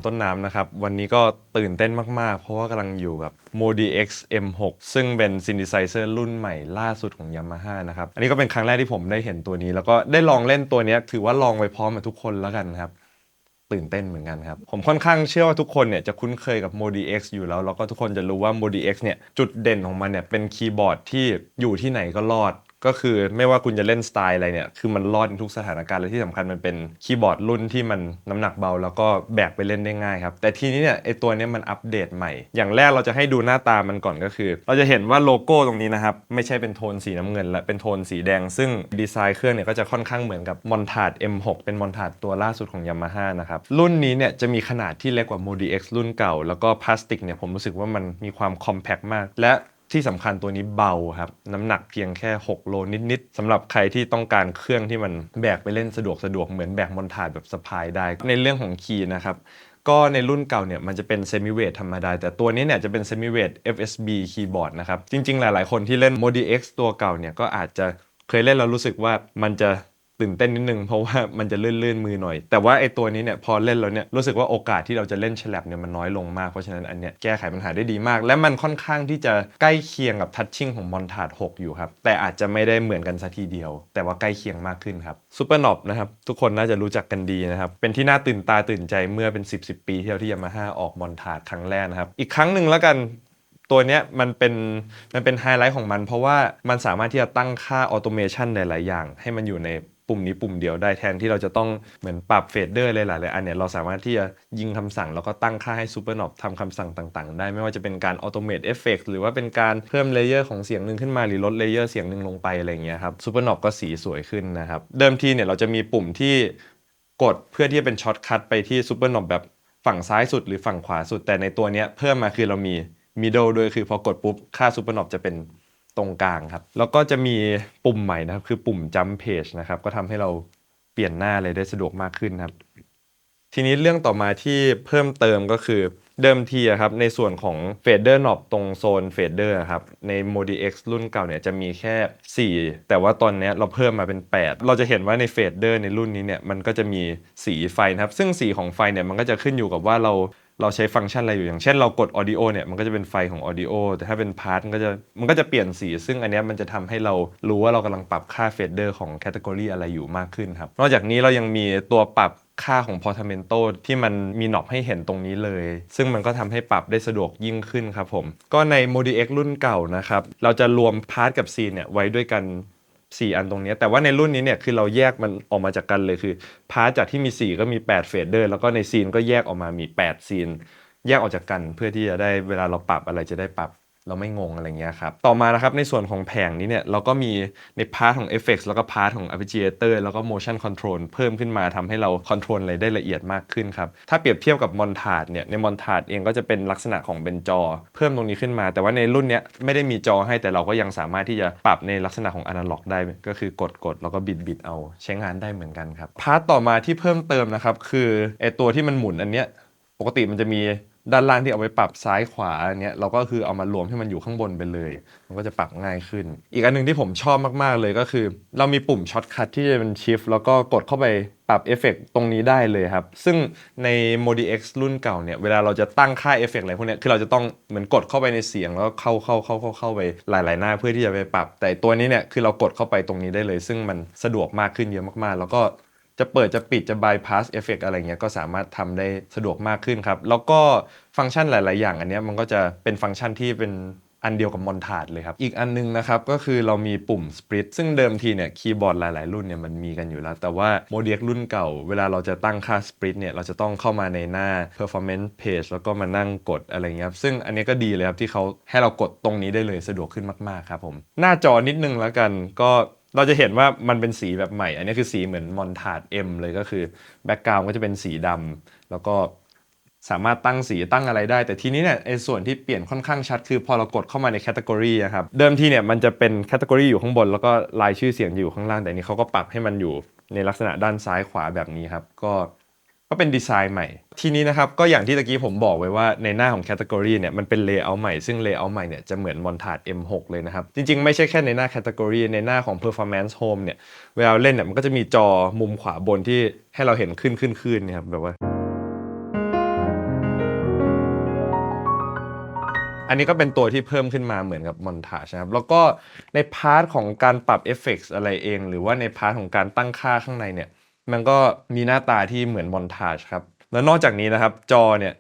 ต้นน้ำนะครับวันนี้ก็ตื่นเต้นมากๆเพราะว่ากำลังอยู่กับ Modi X M6 ซึ่งเป็นซินธิไซเซอร์รุ่นใหม่ล่าสุดของ Yamaha นะครับอันนี้ก็เป็นครั้งแรกที่ผมได้เห็นตัวนี้แล้วก็ได้ลองเล่นตัวนี้ถือว่าลองไปพร้อมกับทุกคนแล้วกันครับตื่นเต้นเหมือนกันครับผมค่อนข้างเชื่อว่าทุกคนเนี่ยจะคุ้นเคยกับ Modi X อยู่แล้วก็ทุกคนจะรู้ว่า Modi X เนี่ยจุดเด่นของมันเนี่ยเป็นคีย์บอร์ดที่อยู่ที่ไหนก็รอดก็คือไม่ว่าคุณจะเล่นสไตล์อะไรเนี่ยคือมันรอดในทุกสถานการณ์และที่สำคัญมันเป็นคีย์บอร์ดรุ่นที่มันน้ำหนักเบาแล้วก็แบกไปเล่นได้ง่ายครับแต่ทีนี้เนี่ยไอตัวนี้มันอัปเดตใหม่อย่างแรกเราจะให้ดูหน้าตามันก่อนก็คือเราจะเห็นว่าโลโก้ตรงนี้นะครับไม่ใช่เป็นโทนสีน้ำเงินและเป็นโทนสีแดงซึ่งดีไซน์เครื่องเนี่ยก็จะค่อนข้างเหมือนกับ Montage M6 เป็น Montage ตัวล่าสุดของ Yamaha นะครับรุ่นนี้เนี่ยจะมีขนาดที่เล็กกว่า Modi X รุ่นเก่าแล้วก็พลาสติกเนี่ยผมรู้สึกว่ามันมีความคอมแพคมากและที่สำคัญตัวนี้เบาครับน้ำหนักเพียงแค่6โลนิดๆสำหรับใครที่ต้องการเครื่องที่มันแบกไปเล่นสะดวกเหมือนแบกมอนทาร์ดแบบสะพายได้ในเรื่องของคีย์นะครับก็ในรุ่นเก่าเนี่ยมันจะเป็นเซมิเวทธรรมดาแต่ตัวนี้เนี่ยจะเป็นเซมิเวท FSB คีย์บอร์ดนะครับจริงๆหลายๆคนที่เล่น Modi X ตัวเก่าเนี่ยก็อาจจะเคยเล่นแล้วรู้สึกว่ามันจะตื่นเต้นนิดนึงเพราะว่ามันจะลื่นมือหน่อยแต่ว่าไอตัวนี้เนี่ยพอเล่นแล้วเนี่ยรู้สึกว่าโอกาสที่เราจะเล่นฉลับเนี่ยมันน้อยลงมากเพราะฉะนั้นอันเนี้ยแก้ไขปัญหาได้ดีมากและมันค่อนข้างที่จะใกล้เคียงกับทัชชิ่งของ Montage 6อยู่ครับแต่อาจจะไม่ได้เหมือนกันซะทีเดียวแต่ว่าใกล้เคียงมากขึ้นครับ Super Knob นะครับทุกคนน่าจะรู้จักกันดีนะครับเป็นที่น่าตื่นตาตื่นใจเมื่อเป็น10 ปีที่แล้วที่ Yamaha ออก Montage ครั้งแรกนะครับอีกครั้งหนึ่งแล้วกันตัวเนี้ยมันเป็นไฮไลท์ของมันเพราะว่ามันสามารถที่จะตั้งค่าออโตเมชันหลายๆอย่างให้มันอยู่ในปุ่มนี้ปุ่มเดียวได้แทนที่เราจะต้องเหมือนปรับเฟดเดอร์หลายๆอันเนี่ยเราสามารถที่จะยิงคำสั่งแล้วก็ตั้งค่าให้ Super Knob ทำคำสั่งต่างๆได้ไม่ว่าจะเป็นการออโตเมตเอฟเฟกต์หรือว่าเป็นการเพิ่มเลเยอร์ของเสียงหนึ่งขึ้นมาหรือลดเลเยอร์เสียงหนึ่งลงไปอะไรอย่างเงี้ยครับ Super Knob ก็สีสวยขึ้นนะครับเดิมทีเนี่ยเราจะมีปุ่มที่กดเพื่อที่จะเป็นช็อตคัทไปที่ Super Knob แบบฝั่งซ้ายสุดหรือฝั่งขวาสุดแต่ในตัวเนี้ยเพิ่มมาคือเรามี middle ด้วยคือพอกดปุ๊บค่า Super Knob จะเป็นตรงกลางครับแล้วก็จะมีปุ่มใหม่นะครับคือปุ่ม jump page นะครับก็ทำให้เราเปลี่ยนหน้าเลยได้สะดวกมากขึ้นครับทีนี้เรื่องต่อมาที่เพิ่มเติมก็คือเดิมทีครับในส่วนของเฟดเดอร์น็อบตรงโซนเฟดเดอร์ครับใน Modi X รุ่นเก่าเนี่ยจะมีแค่4แต่ว่าตอนนี้เราเพิ่มมาเป็น8เราจะเห็นว่าในเฟดเดอร์ในรุ่นนี้เนี่ยมันก็จะมีสีไฟนะครับซึ่งสีของไฟเนี่ยมันก็จะขึ้นอยู่กับว่าเราใช้ฟังก์ชันอะไรอยู่อย่างเช่นเรากด Audio เนี่ยมันก็จะเป็นไฟของ Audio แต่ถ้าเป็นพาร์ทมันก็จะเปลี่ยนสีซึ่งอันนี้มันจะทำให้เรารู้ว่าเรากำลังปรับค่าเฟดเดอร์ของแคตตากรีอะไรอยู่มากขึ้นครับนอกจากนี้เรายังมีตัวปรับค่าของ Portamento ที่มันมีน็อบให้เห็นตรงนี้เลยซึ่งมันก็ทำให้ปรับได้สะดวกยิ่งขึ้นครับผมก็ใน Modi X รุ่นเก่านะครับเราจะรวมพาร์ทกับซีนเนี่ยไว้ด้วยกัน4อันตรงนี้แต่ว่าในรุ่นนี้เนี่ยคือเราแยกมันออกมาจากกันเลยคือพาร์ทจากที่มี4ก็มี8เฟดเดอร์แล้วก็ในซีนก็แยกออกมามี8ซีนแยกออกจากกันเพื่อที่จะได้เวลาเราปรับอะไรจะได้ปรับเราไม่งงอะไรเงี้ยครับต่อมานะครับในส่วนของแผงนี้เนี่ยเราก็มีในพาร์ทของ Effects แล้วก็พาร์ทของ Arpeggiator แล้วก็ Motion Control เพิ่มขึ้นมาทำให้เราคอนโทรลอะไรได้ละเอียดมากขึ้นครับถ้าเปรียบเทียบกับ Montage เนี่ยใน Montage เองก็จะเป็นลักษณะของเป็นจอเพิ่มตรงนี้ขึ้นมาแต่ว่าในรุ่นเนี้ยไม่ได้มีจอให้แต่เราก็ยังสามารถที่จะปรับในลักษณะของ Analog ได้ก็คือกดแล้วก็บิดเอาใช้งานได้เหมือนกันครับพาร์ทต่อมาที่เพิ่มเติมนะครับคือไอตัวที่มันหมุนอันเนี้ยปกติมันจะมีด้านล่างที่เอาไว้ปรับซ้ายขวาอันเนี้ยเราก็คือเอามารวมให้มันอยู่ข้างบนไปเลยมันก็จะปรับง่ายขึ้นอีกอันนึงที่ผมชอบมากๆเลยก็คือเรามีปุ่มช็อตคัทที่จะเป็นชิฟแล้วก็กดเข้าไปปรับเอฟเฟกต์ตรงนี้ได้เลยครับซึ่งใน Modi X รุ่นเก่าเนี่ยเวลาเราจะตั้งค่าเอฟเฟกต์อะไรพวกเนี้ยคือเราจะต้องเหมือนกดเข้าไปในเสียงแล้วก็เข้าไปหลายๆหน้าเพื่อที่จะไปปรับแต่ตัวนี้เนี่ยคือเรากดเข้าไปตรงนี้ได้เลยซึ่งมันสะดวกมากขึ้นเยอะมากๆแล้วก็จะเปิดจะปิดจะ bypass effect อะไรเงี้ยก็สามารถทำได้สะดวกมากขึ้นครับแล้วก็ฟังก์ชันหลายๆอย่างอันเนี้ยมันก็จะเป็นฟังก์ชันที่เป็นอันเดียวกับ Montage เลยครับอีกอันนึงนะครับก็คือเรามีปุ่ม Split ซึ่งเดิมทีเนี่ยคีย์บอร์ดหลายๆรุ่นเนี่ยมันมีกันอยู่แล้วแต่ว่า Modi X รุ่นเก่าเวลาเราจะตั้งค่า Split เนี่ยเราจะต้องเข้ามาในหน้า performance page แล้วก็มานั่งกดอะไรเงี้ยครับซึ่งอันนี้ก็ดีเลยครับที่เขาให้เรากดตรงนี้ได้เลยสะดวกขึ้นมากๆครับผมหน้าจอนิดนึงแล้วกันก็เราจะเห็นว่ามันเป็นสีแบบใหม่อันนี้คือสีเหมือน Montage M เลยก็คือแบ็กกราวด์ก็จะเป็นสีดำแล้วก็สามารถตั้งสีตั้งอะไรได้แต่ทีนี้เนี่ยไอ้ส่วนที่เปลี่ยนค่อนข้างชัดคือพอเรากดเข้ามาในแคตตากรีครับเดิมทีเนี่ยมันจะเป็นแคตตากรีอยู่ข้างบนแล้วก็รายชื่อเสียงอยู่ข้างล่างแต่นี้เขาก็ปรับให้มันอยู่ในลักษณะด้านซ้ายขวาแบบนี้ครับก็เป็นดีไซน์ใหม่ทีนี้นะครับก็อย่างที่ตะกี้ผมบอกไว้ว่าในหน้าของแคตตากรีเนี่ยมันเป็นเลเยอร์ใหม่ซึ่งเลเยอร์ใหม่เนี่ยจะเหมือน Montage M6 เลยนะครับจริงๆไม่ใช่แค่ในหน้าแคตตากรีในหน้าของ Performance Home เนี่ยเวลาเล่นเนี่ยมันก็จะมีจอมุมขวาบนที่ให้เราเห็นขึ้นเนี่ยครับแบบว่า อันนี้ก็เป็นตัวที่เพิ่มขึ้นมาเหมือนกับ Montage นะครับแล้วก็ในพาร์ทของการปรับเอฟเฟกต์อะไรเองหรือว่าในพาร์ทของการตั้งค่าข้างในเนี่ยมันก็มีหน้าตาที่เหมือน Montage ครับแล้วนอกจากนี้นะครับจอเนี่ย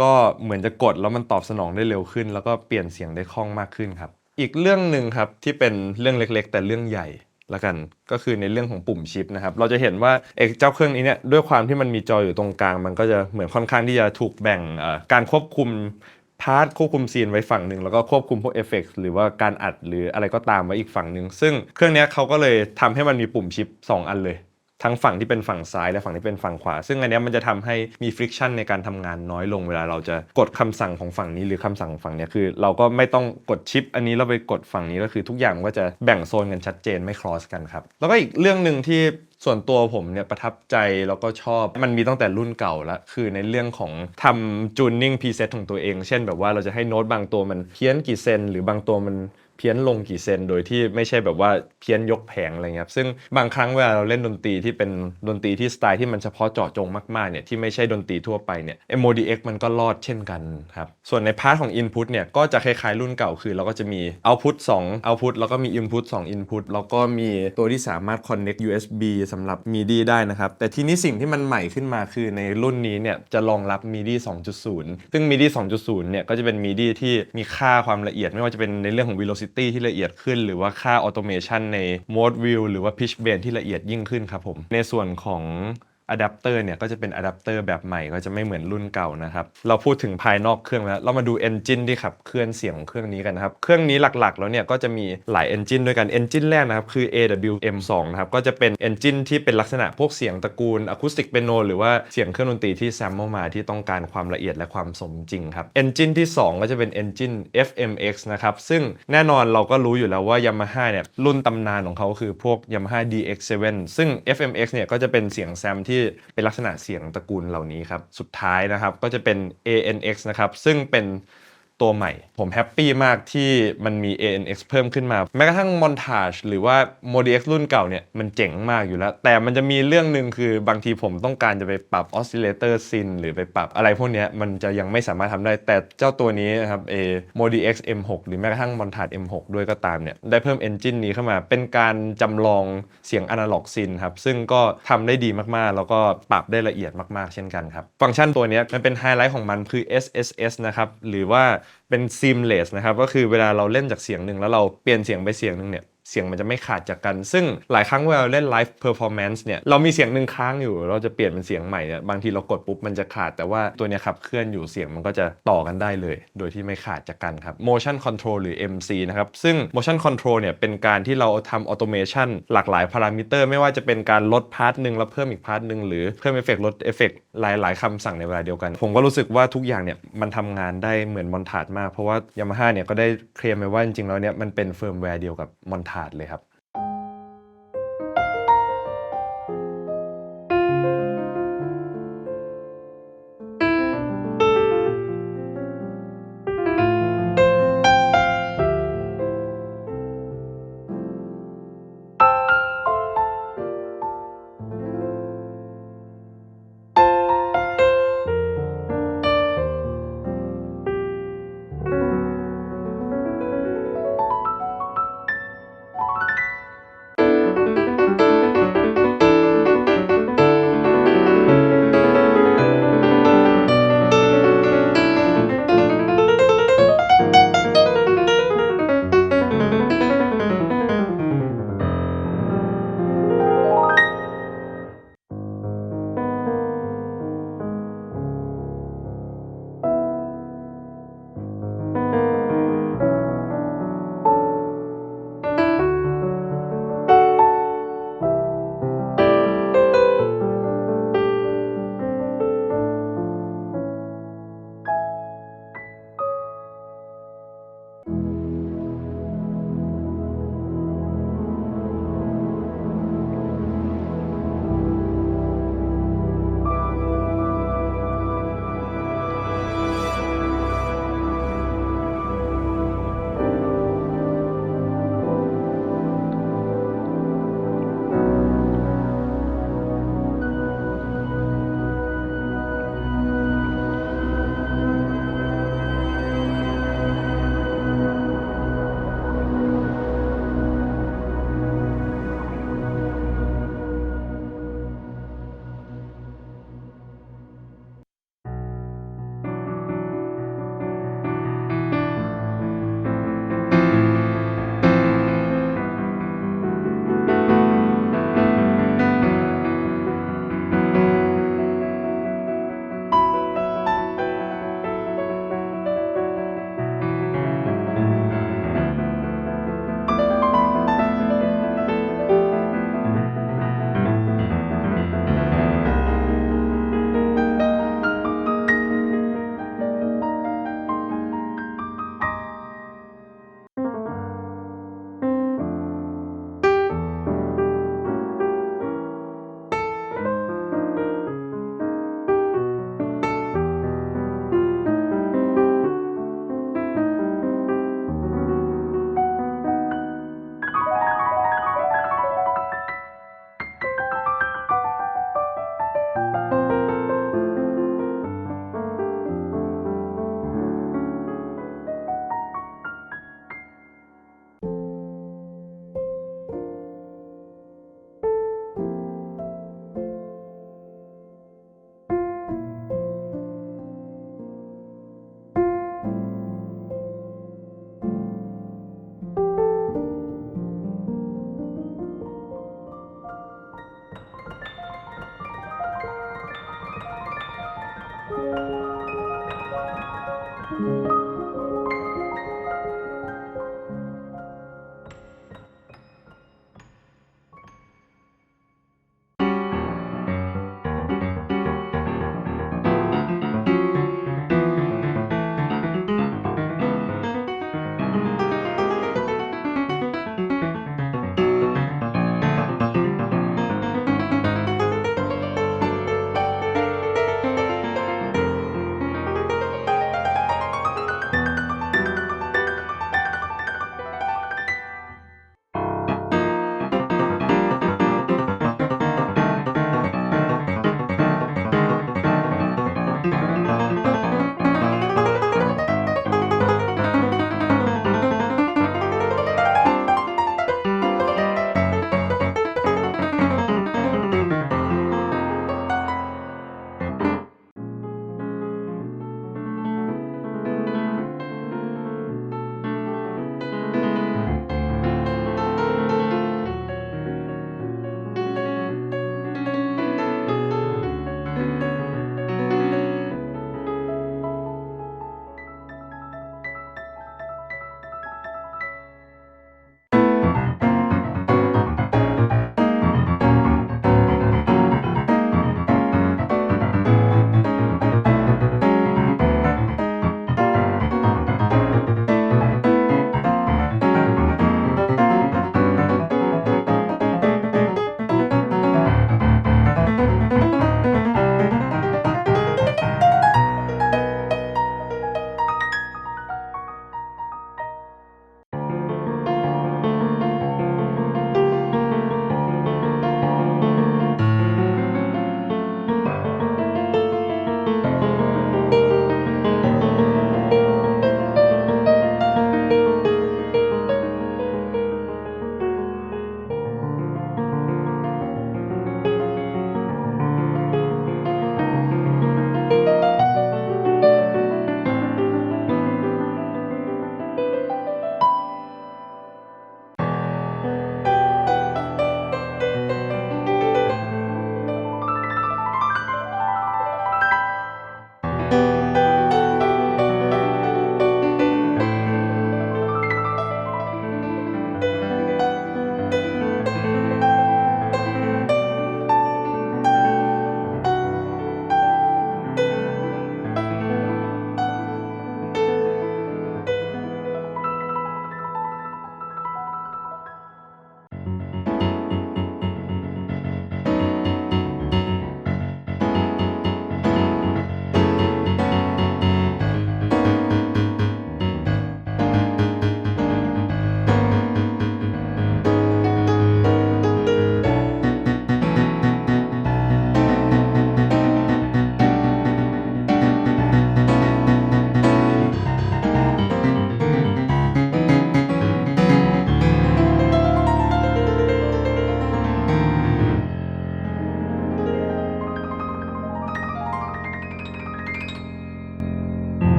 ก็เหมือนจะกดแล้วมันตอบสนองได้เร็วขึ้นแล้วก็เปลี่ยนเสียงได้คล่องมากขึ้นครับอีกเรื่องหนึ่งครับที่เป็นเรื่องเล็กๆแต่เรื่องใหญ่ละกันก็คือในเรื่องของปุ่มชิปนะครับเราจะเห็นว่าเจ้าเครื่องนี้เนี่ยด้วยความที่มันมีจออยู่ตรงกลางมันก็จะเหมือนค่อนข้างที่จะถูกแบ่งการควบคุมพาร์ทควบคุมซีนไว้ฝั่งหนึ่งแล้วก็ควบคุมพวกเอฟเฟกต์หรือว่าการอัดหรืออะไรก็ตามไว้อีกฝั่งหนึ่งซึ่งเครื่องนี้เขาก็เลยทำให้มันมีปุ่มชิป2อันเลยทั้งฝั่งที่เป็นฝั่งซ้ายและฝั่งที่เป็นฝั่งขวาซึ่งอันนี้มันจะทำให้มี friction ในการทำงานน้อยลงเวลาเราจะกดคำสั่งของฝั่งนี้หรือคำสั่งฝั่งนี้คือเราก็ไม่ต้องกดชิปอันนี้แล้วไปกดฝั่งนี้ก็คือทุกอย่างมันก็จะแบ่งโซนกันชัดเจนไม่ cross กันครับแล้วก็อีกเรื่องหนึ่งที่ส่วนตัวผมเนี่ยประทับใจแล้วก็ชอบมันมีตั้งแต่รุ่นเก่าแล้วคือในเรื่องของทำ tuning preset ของตัวเองเช่นแบบว่าเราจะให้โน้ตบางตัวมันเพี้ยนกี่เซนหรือบางตัวมันเพี้ยนลงกี่เซนโดยที่ไม่ใช่แบบว่าเพี้ยนยกแผงอะไรเงี้ยซึ่งบางครั้งเวลาเราเล่นดนตรีที่เป็นดนตรีที่สไตล์ที่มันเฉพาะเจาะจงมากๆเนี่ยที่ไม่ใช่ดนตรีทั่วไปเนี่ย MODX มันก็รอดเช่นกันครับส่วนในพาร์ทของ Input เนี่ยก็จะคล้ายๆรุ่นเก่าคือเราก็จะมี Output 2 Output แล้วก็มี Input 2 Input แล้วก็มีตัวที่สามารถ Connect USB สำหรับ MIDI ได้นะครับแต่ทีนี้สิ่งที่มันใหม่ขึ้นมาคือในรุ่นนี้เนี่ยจะรองรับ MIDI 2.0 ซึ่ง MIDI 2.0 เนี่ยก็จะเป็น MIDI ที่มีค่าความละเอียดไม่ว่าจะเป็นในเรื่องของ velocity ที่ละเอียดขึ้นหรือว่าค่า automation ใน mode view หรือว่า pitch bend ที่ละเอียดยิ่งขึ้นครับผมในส่วนของอะแดปเตอร์เนี่ยก็จะเป็นอะแดปเตอร์แบบใหม่ก็จะไม่เหมือนรุ่นเก่านะครับเราพูดถึงภายนอกเครื่องแล้วเรามาดู Engine ที่ขับเคลื่อนเสียงของเครื่องนี้กันนะครับเครื่องนี้หลักๆแล้วเนี่ยก็จะมีหลาย Engine ด้วยกัน Engine แรกนะครับคือ AWM2 นะครับก็จะเป็น Engine ที่เป็นลักษณะพวกเสียงตระกูล Acoustic Piano หรือว่าเสียงเครื่องดนตรีที่แซมเปิลมาที่ต้องการความละเอียดและความสมจริงครับ Engine ที่2ก็จะเป็น Engine FMX นะครับซึ่งแน่นอนเราก็รู้อยู่แล้วว่า Yamaha เนี่ยรุ่นตำนานของเขาคือพวก Yamaha DX7 ซึ่ง FMX เนี่ยก็จะเป็นเสียงแซมที่เป็นลักษณะเสียงตระกูลเหล่านี้ครับสุดท้ายนะครับก็จะเป็น ANX นะครับซึ่งเป็นตัวใหม่ผมแฮปปี้มากที่มันมี ANX เพิ่มขึ้นมาแม้กระทั่ง Montage หรือว่า MODX รุ่นเก่าเนี่ยมันเจ๋งมากอยู่แล้วแต่มันจะมีเรื่องหนึ่งคือบางทีผมต้องการจะไปปรับ Oscillator Sin หรือไปปรับอะไรพวกนี้มันจะยังไม่สามารถทำได้แต่เจ้าตัวนี้นะครับMODX M6 หรือแม้กระทั่ง Montage M6 ด้วยก็ตามเนี่ยได้เพิ่ม Engine นี้เข้ามาเป็นการจำลองเสียง Analog Sin ครับซึ่งก็ทำได้ดีมากๆแล้วก็ปรับได้ละเอียดมากๆเช่นกันครับฟังก์ชันตัวนี้มันเป็นไฮไลท์ของมันคือ SSS นะครับหรือว่าเป็น seamless นะครับก็คือเวลาเราเล่นจากเสียงหนึ่งแล้วเราเปลี่ยนเสียงไปเสียงหนึ่งเนี่ยเสียงมันจะไม่ขาดจากกันซึ่งหลายครั้งเวลาเราเล่น live performance เนี่ยเรามีเสียงหนึ่งค้างอยู่เราจะเปลี่ยนเป็นเสียงใหม่เนี่ยบางทีเรากดปุ๊บมันจะขาดแต่ว่าตัวเนี้ยขับเคลื่อนอยู่เสียงมันก็จะต่อกันได้เลยโดยที่ไม่ขาดจากกันครับ motion control หรือ MC นะครับซึ่ง motion control เนี่ยเป็นการที่เราทำ automation หลากหลายพารามิเตอร์ไม่ว่าจะเป็นการลดพาร์ทหนึ่งแล้วเพิ่มอีกพาร์ทหนึ่งหรือเพิ่มเอฟเฟกต์ลดเอฟเฟกต์หลายๆคำสั่งในเวลาเดียวกันผมก็รู้สึกว่าทุกอย่างเนี่ยมันทำงานได้เหมือน Montage มากเพราะว่า Yamaha เนี่ยก็ได้เคลมไว้ว่าจริงๆแล้วเนี่ยมันเป็นเฟิร์มแวร์เดียวกับ Montage เลยครับ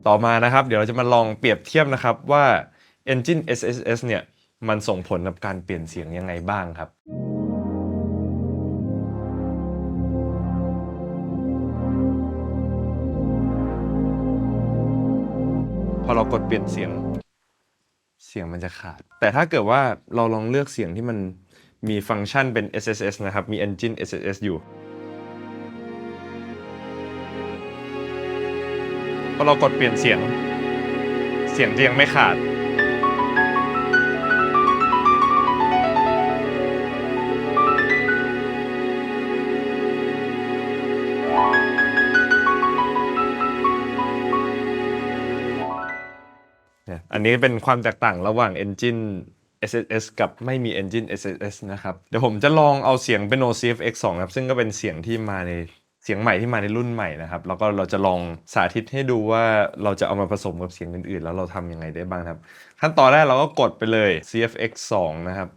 ต่อมานะครับเดี๋ยวเราจะมาลองเปรียบเทียบนะครับว่า Engine SSS เนี่ยมันส่งผลกับการเปลี่ยนเสียงยังไงบ้างครับพอเรากดเปลี่ยนเสียงมันจะขาดแต่ถ้าเกิดว่าเราลองเลือกเสียงที่มันมีฟังก์ชันเป็น SSS นะครับมี Engine SSS อยู่พอเรากดเปลี่ยนเสียงจะยังไม่ขาดอันนี้เป็นความแตกต่างระหว่าง Engine SSS กับไม่มี Engine SSS นะครับเดี๋ยวผมจะลองเอาเสียง Piano CFX2 ครับซึ่งก็เป็นเสียงที่มาในเสียงใหม่ที่มาในรุ่นใหม่นะครับแล้วก็เราจะลองสาธิตให้ดูว่าเราจะเอามาผสมกับเสียงอื่นๆแล้วเราทำยังไงได้บ้างครับขั้นตอนแรกเราก็กดไปเลย CFX2 นะครับ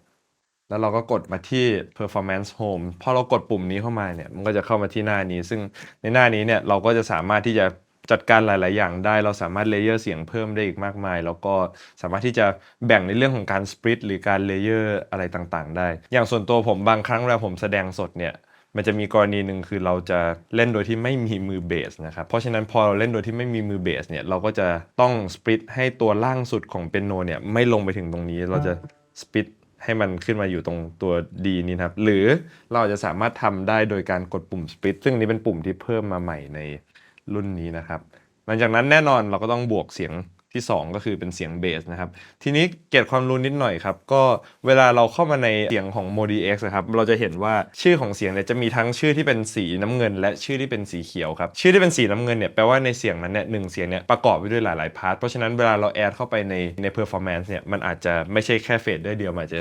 แล้วเราก็กดมาที่ Performance Home พอเรากดปุ่มนี้เข้ามาเนี่ยมันก็จะเข้ามาที่หน้านี้ซึ่งในหน้านี้เนี่ยเราก็จะสามารถที่จะจัดการหลายๆอย่างได้เราสามารถเลเยอร์เสียงเพิ่มได้อีกมากมายแล้วก็สามารถที่จะแบ่งในเรื่องของการสปริตหรือการเลเยอร์อะไรต่างๆได้อย่างส่วนตัวผมบางครั้งเวลาผมแสดงสดเนี่ยมันจะมีกรณีหนึ่งคือเราจะเล่นโดยที่ไม่มีมือเบสนะครับเพราะฉะนั้นพอเราเล่นโดยที่ไม่มีมือเบสเนี่ยเราก็จะต้องสปริตให้ตัวล่างสุดของเปียโนเนี่ยไม่ลงไปถึงตรงนี้เราจะสปริตให้มันขึ้นมาอยู่ตรงตัว D นี้ครับหรือเราจะสามารถทำได้โดยการกดปุ่ม split ซึ่งนี้เป็นปุ่มที่เพิ่มมาใหม่ในรุ่นนี้นะครับหลังจากนั้นแน่นอนเราก็ต้องบวกเสียงที่2ก็คือเป็นเสียงเบสนะครับทีนี้เกร็ดความรู้นิดหน่อยครับก็เวลาเราเข้ามาในเสียงของ Modi X นะครับเราจะเห็นว่าชื่อของเสียงเนี่ยจะมีทั้งชื่อที่เป็นสีน้ำเงินและชื่อที่เป็นสีเขียวครับชื่อที่เป็นสีน้ำเงินเนี่ยแปลว่าในเสียงนั้นเนี่ย1เสียงเนี่ยประกอบไปด้วยหลายๆพาร์ทเพราะฉะนั้นเวลาเราแอดเข้าไปใน performance เนี่ยมันอาจจะไม่ใช่แค่เฟดเดอร์เดียวมันอาจจะ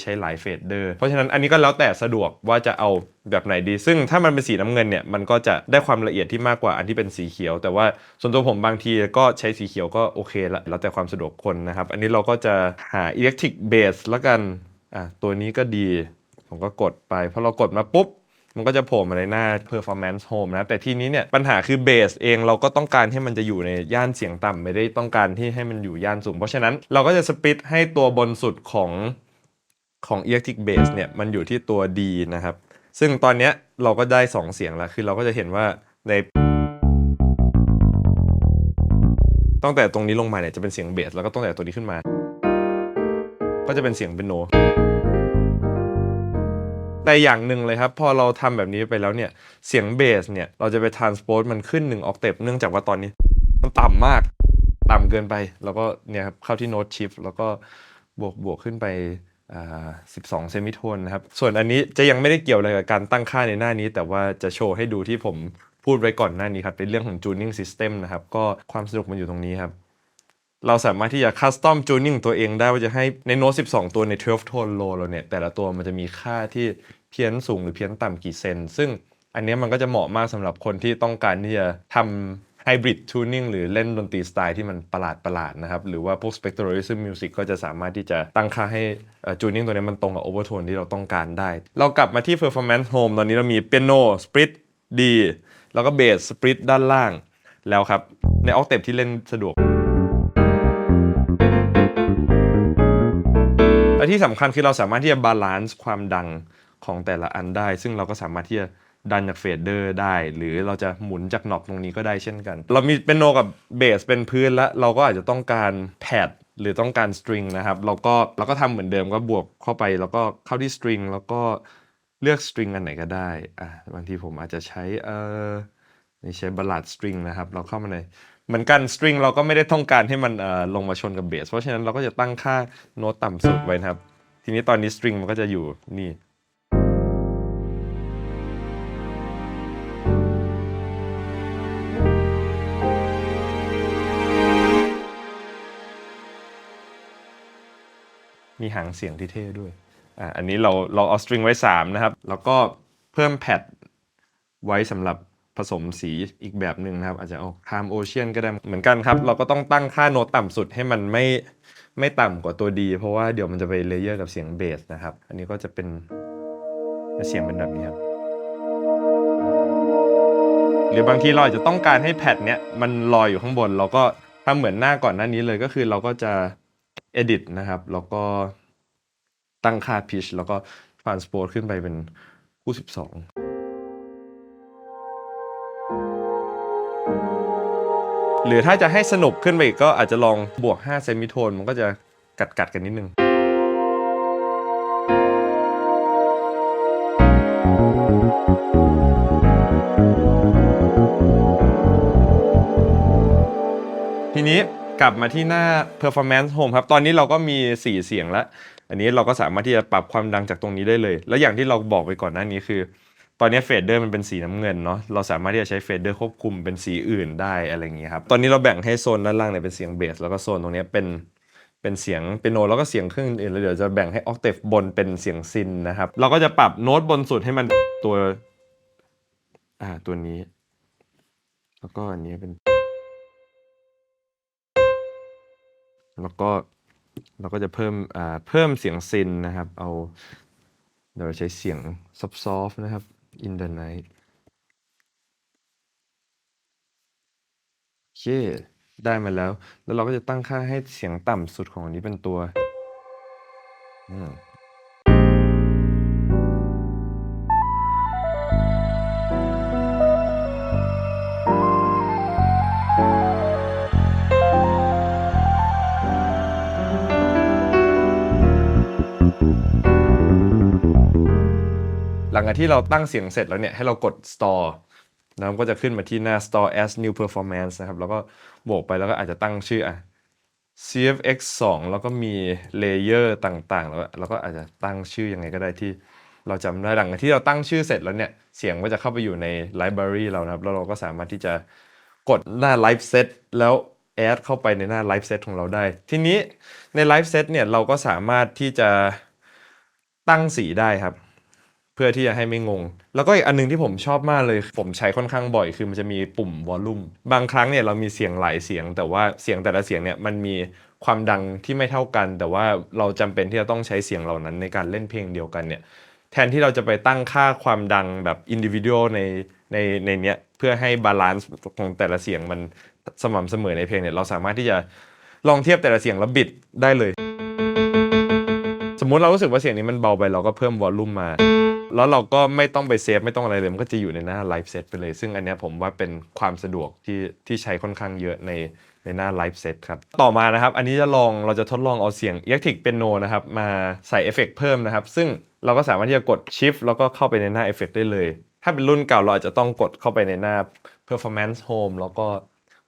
ใช้หลายเฟดเดอร์เพราะฉะนั้นอันนี้ก็แล้วแต่สะดวกว่าจะเอาแบบไหนดีซึ่งถ้ามันเป็นสีน้ำเงินเนี่ยมันก็จะได้ความละเอียดที่มากกว่าอันที่เป็นสีเขียวแต่ว่าส่วนตัวผมบางทีก็ใช้สีเขียวก็โอเคละแล้วแต่ความสะดวกคนนะครับอันนี้เราก็จะหา electric bass แล้วกันตัวนี้ก็ดีผมก็กดไปพอเรากดมาปุ๊บมันก็จะโผล่มาในหน้า performance home นะแต่ทีนี้เนี่ยปัญหาคือเบสเองเราก็ต้องการให้มันจะอยู่ในย่านเสียงต่ำไม่ได้ต้องการที่ให้มันอยู่ย่านสูงเพราะฉะนั้นเราก็จะสปริตให้ตัวบนสุดของ electric bass เนี่ยมันอยู่ที่ตัว D นะครับซึ่งตอนนี้เราก็ได้2เสียงแล้วคือเราก็จะเห็นว่าในตั้งแต่ตรงนี้ลงมาเนี่ยจะเป็นเสียงเบสแล้วก็ตั้งแต่ตัวนี้ขึ้นมาก็จะเป็นเสียงเปียโนแต่อย่างหนึ่งเลยครับพอเราทำแบบนี้ไปแล้วเนี่ยเสียงเบสเนี่ยเราจะไป transpose มันขึ้น1ออกเทปเนื่องจากว่าตอนนี้มันต่ำมากต่ำเกินไปแล้วก็เนี่ยครับเข้าที่โน้ตชิฟแล้วก็บวกขึ้นไป12เซมิโทนนะครับส่วนอันนี้จะยังไม่ได้เกี่ยวอะไรกับการตั้งค่าในหน้านี้แต่ว่าจะโชว์ให้ดูที่ผมพูดไว้ก่อนหน้านี้ครับเป็นเรื่องของ tuning system นะครับก็ความสนุกมันอยู่ตรงนี้ครับเราสามารถที่จะ custom tuning ตัวเองได้ว่าจะให้ในโน้ต12ตัวใน12 tone low เราเนี่ยแต่ละตัวมันจะมีค่าที่เพี้ยนสูงหรือเพี้ยนต่ำกี่เซนซึ่งอันนี้มันก็จะเหมาะมากสำหรับคนที่ต้องการที่จะทำ hybrid tuning หรือเล่นดนตรีสไตล์ที่มันประหลาดนะครับหรือว่าพวก spectralism music ก็จะสามารถที่จะตั้งค่าให้tuning ตัวนี้มันตรงกับ overtone ที่เราต้องการได้เรากลับมาที่ performance home ตอนนี้เรามี piano split D แล้วก็ bass split ด้านล่างแล้วครับใน octave ที่เล่นสะดวกและที่สำคัญคือเราสามารถที่จะบาลานซ์ความดังของแต่ละอันได้ซึ่งเราก็สามารถที่จะดันจากเฟดเดอร์ได้หรือเราจะหมุนจากน็อปตรงนี้ก็ได้เช่นกันเรามีเปียโนกับเบสเป็นพื้นแล้วเราก็อาจจะต้องการแพดหรือต้องการสตริงนะครับเราก็ทำเหมือนเดิมก็บวกเข้าไปแล้วก็เข้าที่สตริงแล้วก็เลือกสตริงอันไหนก็ได้บางทีผมอาจจะใช้นี่ใช้บัลลัดสตริงนะครับเราเข้ามาในเหมือนกันสตริงเราก็ไม่ได้ต้องการให้มันลงมาชนกับเบสเพราะฉะนั้นเราก็จะตั้งค่าโน้ตต่ำสุดไว้นะครับทีนี้ตอนนี้สตริงมันก็จะอยู่นี่มีหางเสียงที่เท่ด้วยอันนี้เราเอาสตริงไว้3นะครับแล้วก็เพิ่มแพดไว้สำหรับผสมสีอีกแบบหนึ่งนะครับอาจจะเอาคามโอเชียนก็ได้เหมือนกันครับเราก็ต้องตั้งค่าโน้ตต่ำสุดให้มันไม่ต่ำกว่าตัวดีเพราะว่าเดี๋ยวมันจะไปเลเยอร์กับเสียงเบสนะครับอันนี้ก็จะเป็นเสียงเป็นแบบนี้ครับหรือบางทีเราอาจจะต้องการให้แพดเนี้ยมันลอยอยู่ข้างบนเราก็ ทำเหมือนหน้าก่อนหน้านี้เลยก็คือเราก็จะ edit นะครับแล้วก็ตั้งค่า pitch แล้วก็ transpose ขึ้นไปเป็นคู่12หรือถ้าจะให้สนุกขึ้นไปอีกก็อาจจะลองบวก5เซมิโทนมันก็จะกัดกันนิดนึงทีนี้กลับมาที่หน้า performance home ครับตอนนี้เราก็มี4เสียงแล้วอันนี้เราก็สามารถที่จะปรับความดังจากตรงนี้ได้เลยแล้วอย่างที่เราบอกไปก่อนหน้านี้คือตอนนี้เฟดเดอร์มันเป็นสีน้ำเงินเนาะเราสามารถที่จะใช้เฟดเดอร์ควบคุมเป็นสีอื่นได้อะไรอย่างเงี้ยครับตอนนี้เราแบ่งให้โซนด้านล่างเนี่ยเป็นเสียงเบสแล้วก็โซนตรงนี้เป็นเสียงเปียโนแล้วก็เสียงเครื่องอื่นแล้วเดี๋ยวจะแบ่งให้ออกเทฟบนเป็นเสียงซินนะครับเราก็จะปรับโน้ตบนสุดให้มันตัวนี้แล้วก็อันนี้เป็นแล้วก็เราก็จะเพิ่มเสียงซินนะครับเดี๋ยวเราใช้เสียงซอฟต์นะครับ in the night โอเคได้มาแล้วเราก็จะตั้งค่าให้เสียงต่ำสุดของอันนี้เป็นตัวหลังจากที่เราตั้งเสียงเสร็จแล้วเนี่ยให้เรากด store แล้วก็จะขึ้นมาที่หน้า store as new performance นะครับแล้วก็บวกไปแล้วก็อาจจะตั้งชื่อCFX 2แล้วก็มีเลเยอร์ต่างๆแล้วก็อาจจะตั้งชื่อยังไงก็ได้ที่เราจำได้หลังจากที่เราตั้งชื่อเสร็จแล้วเนี่ยเสียงก็จะเข้าไปอยู่ใน library เรานะครับแล้วเราก็สามารถที่จะกดหน้า live set แล้ว add เข้าไปในหน้า live set ของเราได้ทีนี้ใน live set เนี่ยเราก็สามารถที่จะตั้งสีได้ครับเพื่อที่จะให้ไม่งงแล้วก็อีกอันนึงที่ผมชอบมากเลยผมใช้ค่อนข้างบ่อยคือมันจะมีปุ่มวอลลุ่มบางครั้งเนี่ยเรามีเสียงหลายเสียงแต่ว่าเสียงแต่ละเสียงเนี่ยมันมีความดังที่ไม่เท่ากันแต่ว่าเราจำเป็นที่จะต้องใช้เสียงเหล่านั้นในการเล่นเพลงเดียวกันเนี่ยแทนที่เราจะไปตั้งค่าความดังแบบอินดิวิ u a l ในเนี้ยเพื่อให้บาลานซ์ของแต่ละเสียงมันสม่ำเสมอในเพลงเนี่ยเราสามารถที่จะลองเทียบแต่ละเสียงแล้วบิดได้เลยสมมุติเรารู้สึกว่าเสียงนี้มันเบาไปเราก็เพิ่มวอลลุ่มมาแล้วเราก็ไม่ต้องไปเซฟไม่ต้องอะไรเลยมันก็จะอยู่ในหน้าไลฟ์เซตไปเลยซึ่งอันนี้ผมว่าเป็นความสะดวกที่ใช้ค่อนข้างเยอะในหน้าไลฟ์เซตครับต่อมานะครับอันนี้เราจะทดลองเอาเสียง Electric Piano นะครับมาใส่เอฟเฟกต์เพิ่มนะครับซึ่งเราก็สามารถที่จะกด Shift แล้วก็เข้าไปในหน้าเอฟเฟกต์ได้เลยถ้าเป็นรุ่นเก่าเราอาจจะต้องกดเข้าไปในหน้า Performance Home แล้วก็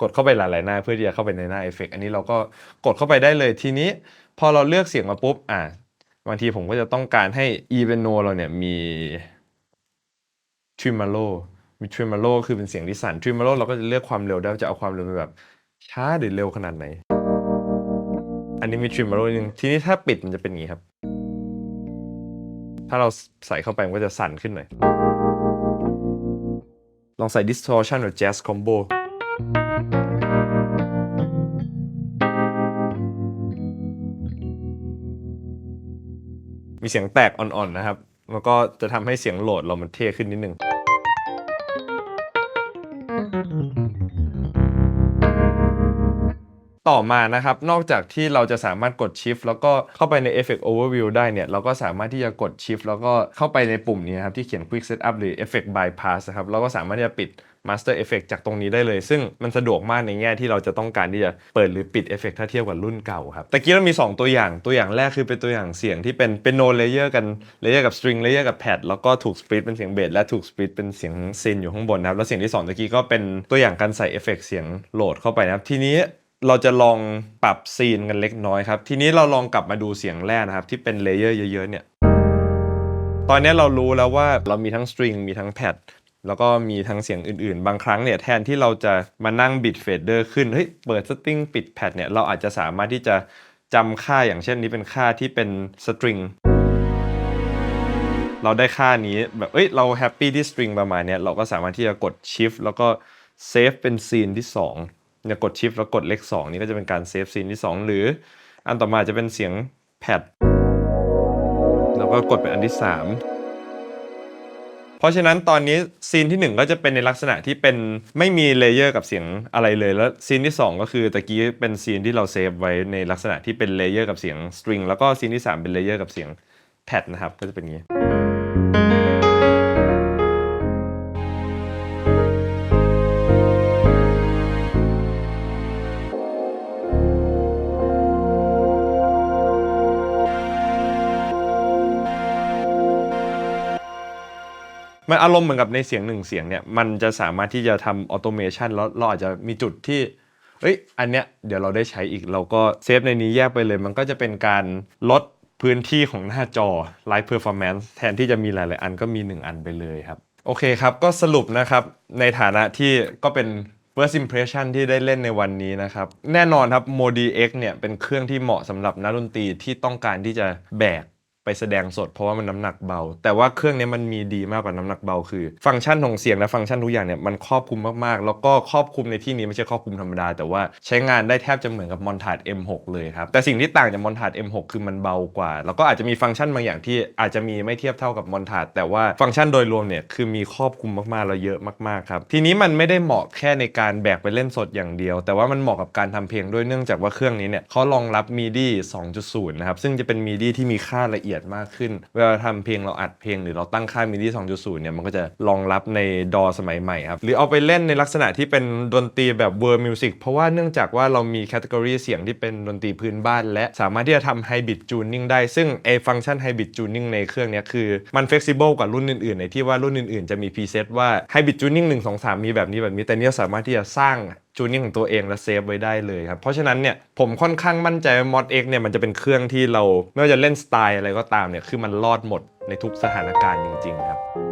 กดเข้าไปหลายๆหน้าเพื่อที่จะเข้าไปในหน้าเอฟเฟกต์อันนี้เราก็กดเข้าไปได้เลยทีนี้พอเราเลือกเสียงมาปุ๊บบางทีผมก็จะต้องการให้ e piano เราเนี่ยมี tremolo มี tremolo คือเป็นเสียงที่สั่น tremolo เราก็จะเลือกความเร็วได้ว่าจะเอาความเร็วแบบช้าหรือเร็วขนาดไหนอันนี้มี tremolo นึงทีนี้ถ้าปิดมันจะเป็นอย่างนี้ครับถ้าเราใส่เข้าไปมันก็จะสั่นขึ้นหน่อยลองใส่ distortion หรือ jazz comboมีเสียงแตกอ่อนๆนะครับแล้วก็จะทำให้เสียงโหลดเรามันเท่ขึ้นนิดนึงต่อมานะครับนอกจากที่เราจะสามารถกด Shift แล้วก็เข้าไปใน Effect Overview ได้เนี่ยเราก็สามารถที่จะกด Shift แล้วก็เข้าไปในปุ่มนี้นะครับที่เขียน Quick Setup หรือ Effect Bypass นะครับเราก็สามารถที่จะปิด Master Effect จากตรงนี้ได้เลยซึ่งมันสะดวกมากในแง่ที่เราจะต้องการที่จะเปิดหรือปิดเอฟเฟกต์ถ้าเทียบกับรุ่นเก่าครับตะกี้เรามี2ตัวอย่างแรกคือเป็นตัวอย่างเสียงที่เป็น No Layer กัน Layer กับ String Layer กับ Pad แล้วก็ถูก Split เป็นเสียงเบสและถูก Split เป็นเสียงซินอยู่ข้างบนนะครับแล้วเสียงที่2ตะกี้ก็เป็นตัวอย่างการใส่เอฟเฟกต์เสียงโหลดเข้าไปนะครับทีนี้เราจะลองปรับซีนกันเล็กน้อยครับทีนี้เราลองกลับมาดูเสียงแรกนะครับที่เป็นเลเยอร์เยอะๆเนี่ยตอนนี้เรารู้แล้วว่าเรามีทั้งสตริงมีทั้งแพดแล้วก็มีทั้งเสียงอื่นๆบางครั้งเนี่ยแทนที่เราจะมานั่งบิดเฟดเดอร์ขึ้นเฮ้ยเปิดสตริงปิดแพดเนี่ยเราอาจจะสามารถที่จะจำค่าอย่างเช่นนี้เป็นค่าที่เป็นสตริงเราได้ค่านี้แบบเราแฮปปี้ที่สตริงประมาณนี้เราก็สามารถที่จะกด Shift แล้วก็เซฟเป็นซีนที่2เนี่ยกด Shift แล้วกดเลข2นี่ก็จะเป็นการเซฟซีนที่2หรืออันต่อมาจะเป็นเสียงแพดแล้วก็กดเป็นอันที่3 เพราะฉะนั้นตอนนี้ซีนที่1ก็จะเป็นในลักษณะที่เป็นไม่มีเลเยอร์กับเสียงอะไรเลยแล้วซีนที่2ก็คือตะกี้เป็นซีนที่เราเซฟไว้ในลักษณะที่เป็นเลเยอร์กับเสียงสตริงแล้วก็ซีนที่3เป็นเลเยอร์กับเสียงแพดนะครับก็จะเป็นอย่างนี้มันอารมณ์เหมือนกับในเสียง1เสียงเนี่ยมันจะสามารถที่จะทำออโตเมชันแล้วเราอาจจะมีจุดที่อันเนี้ยเดี๋ยวเราได้ใช้อีกเราก็เซฟในนี้แยกไปเลยมันก็จะเป็นการลดพื้นที่ของหน้าจอ Live Performance แทนที่จะมีหลายๆอันก็มี1อันไปเลยครับโอเคครับก็สรุปนะครับในฐานะที่ก็เป็น First Impression ที่ได้เล่นในวันนี้นะครับแน่นอนครับ Modi X เนี่ยเป็นเครื่องที่เหมาะสำหรับนักดนตรีที่ต้องการที่จะแบกไปแสดงสดเพราะว่ามันน้ำหนักเบาแต่ว่าเครื่องนี้มันมีดีมากกว่าน้ำหนักเบาคือฟังก์ชันของเสียงและฟังก์ชันทุกอย่างเนี่ยมันครอบคลุมมากๆแล้วก็ครอบคลุมในที่นี้ไม่ใช่ครอบคลุมธรรมดาแต่ว่าใช้งานได้แทบจะเหมือนกับ Montage M6 เลยครับแต่สิ่งที่ต่างจาก Montage M6 คือมันเบากว่าแล้วก็อาจจะมีฟังก์ชันบางอย่างที่อาจจะมีไม่เทียบเท่ากับ Montage แต่ว่าฟังก์ชันโดยรวมเนี่ยคือมีครอบคลุมมากๆแล้วเยอะมากๆครับทีนี้มันไม่ได้เหมาะแค่ในการแบกไปเล่นสดอย่างเดียวแต่ว่ามันเหมาะกับการทำเพลงด้วยเนื่องจากว่าเครื่องนี้เนี่ยเขารองรับ MIDI 2.0 นะครับซึ่งจะเป็น MIDI ที่มีค่าละเอียดมากขึ้นเวลาทำเพลงเราอัดเพลงหรือเราตั้งค่า MIDI 2.0 เนี่ยมันก็จะรองรับในดอสมัยใหม่ครับหรือเอาไปเล่นในลักษณะที่เป็นดนตรีแบบ World Music เพราะว่าเนื่องจากว่าเรามีแคตตากรีเสียงที่เป็นดนตรีพื้นบ้านและสามารถที่จะทำ Hybrid Tuning ได้ซึ่งฟังก์ชัน Hybrid Tuning ในเครื่องนี้คือมัน flexible กว่ารุ่นอื่นๆในที่ว่ารุ่นอื่นๆจะมี preset ว่า Hybrid Tuning 1 2 3มีแบบนี้แต่เนี้ยสามารถที่จะสร้างจูนนิ่งของตัวเองและเซฟไว้ได้เลยครับเพราะฉะนั้นเนี่ยผมค่อนข้างมั่นใจว่า Mod X เนี่ยมันจะเป็นเครื่องที่เราไม่ว่าจะเล่นสไตล์อะไรก็ตามเนี่ยคือมันรอดหมดในทุกสถานการณ์จริงๆครับ